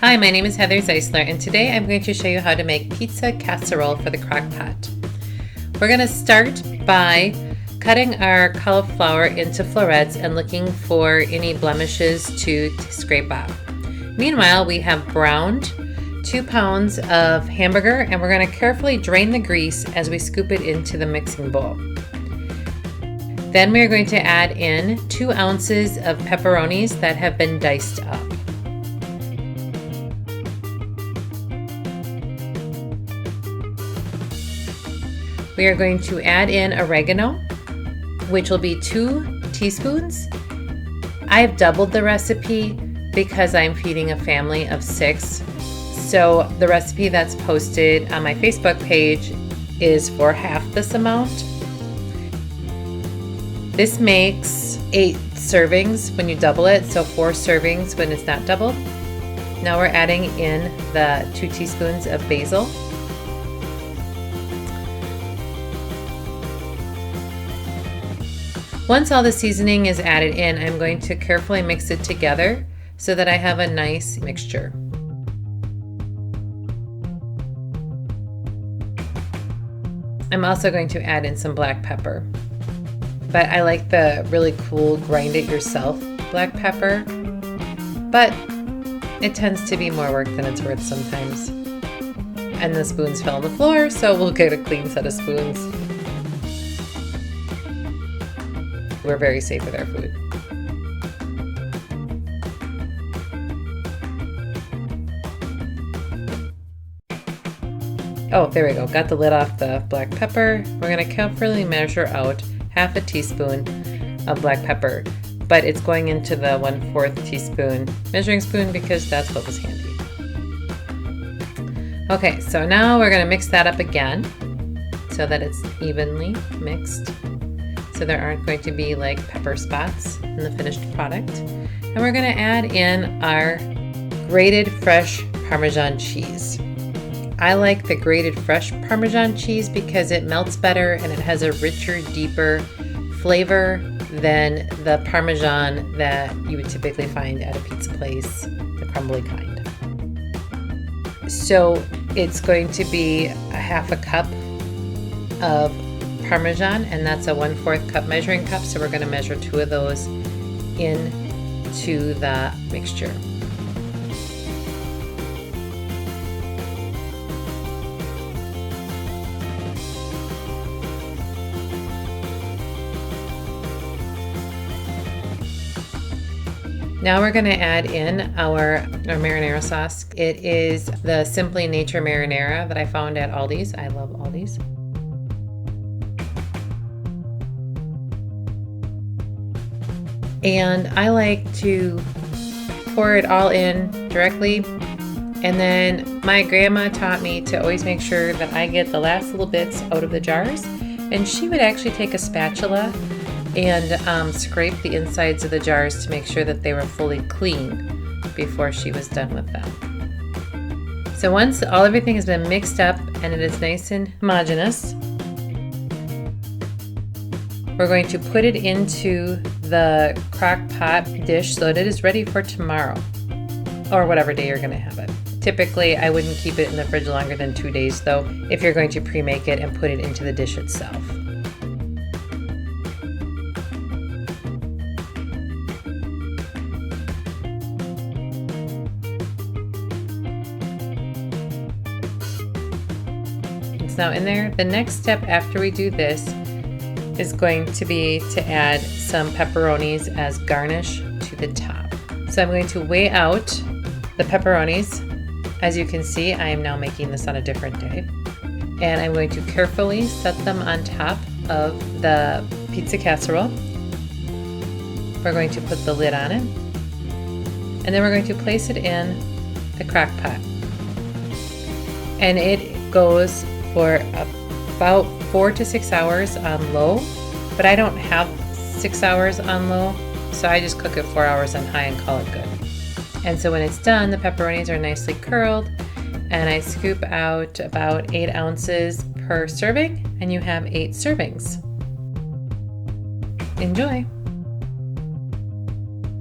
Hi, my name is Heather Zeissler, and today I'm going to show you how to make pizza casserole for the Crock-Pot. We're going to start by cutting our cauliflower into florets and looking for any blemishes to scrape off. Meanwhile, we have browned 2 pounds of hamburger, and we're going to carefully drain the grease as we scoop it into the mixing bowl. Then we are going to add in 2 ounces of pepperonis that have been diced up. We are going to add in oregano, which will be 2 teaspoons. I've doubled the recipe because I'm feeding a family of 6. So the recipe that's posted on my Facebook page is for half this amount. This makes 8 servings when you double it, so 4 servings when it's not doubled. Now we're adding in the 2 teaspoons of basil. Once all the seasoning is added in, I'm going to carefully mix it together so that I have a nice mixture. I'm also going to add in some black pepper, but I like the really cool grind it yourself black pepper, but it tends to be more work than it's worth sometimes. And the spoons fell on the floor, so we'll get a clean set of spoons. We're very safe with our food. Oh, there we go. Got the lid off the black pepper. We're going to carefully measure out half a teaspoon of black pepper, but it's going into the 1/4 teaspoon measuring spoon because that's what was handy. Okay, so now we're going to mix that up again so that it's evenly mixed, so there aren't going to be like pepper spots in the finished product. And we're going to add in our grated fresh Parmesan cheese. I like the grated fresh Parmesan cheese because it melts better and it has a richer, deeper flavor than the Parmesan that you would typically find at a pizza place, the crumbly kind. So it's going to be a half a cup of Parmesan, and that's a 1/4 cup measuring cup, so we're going to measure 2 of those into the mixture. Now we're going to add in our marinara sauce. It is the Simply Nature marinara that I found at Aldi's. I love Aldi's. And I like to pour it all in directly, and then my grandma taught me to always make sure that I get the last little bits out of the jars, and she would actually take a spatula and scrape the insides of the jars to make sure that they were fully clean before she was done with them. So once everything has been mixed up and it is nice and homogeneous, we're going to put it into the Crock-Pot dish so that it is ready for tomorrow or whatever day you're going to have it. Typically, I wouldn't keep it in the fridge longer than 2 days though, if you're going to pre-make it and put it into the dish itself. It's now in there. The next step after we do this is going to be to add some pepperonis as garnish to the top. So I'm going to weigh out the pepperonis. As you can see, I am now making this on a different day. And I'm going to carefully set them on top of the pizza casserole. We're going to put the lid on it. And then we're going to place it in the Crock-Pot. And it goes for about 4 to 6 hours on low, but I don't have 6 hours on low, so I just cook it 4 hours on high and call it good. And so when it's done, the pepperonis are nicely curled, and I scoop out about 8 ounces per serving, and you have 8 servings. Enjoy!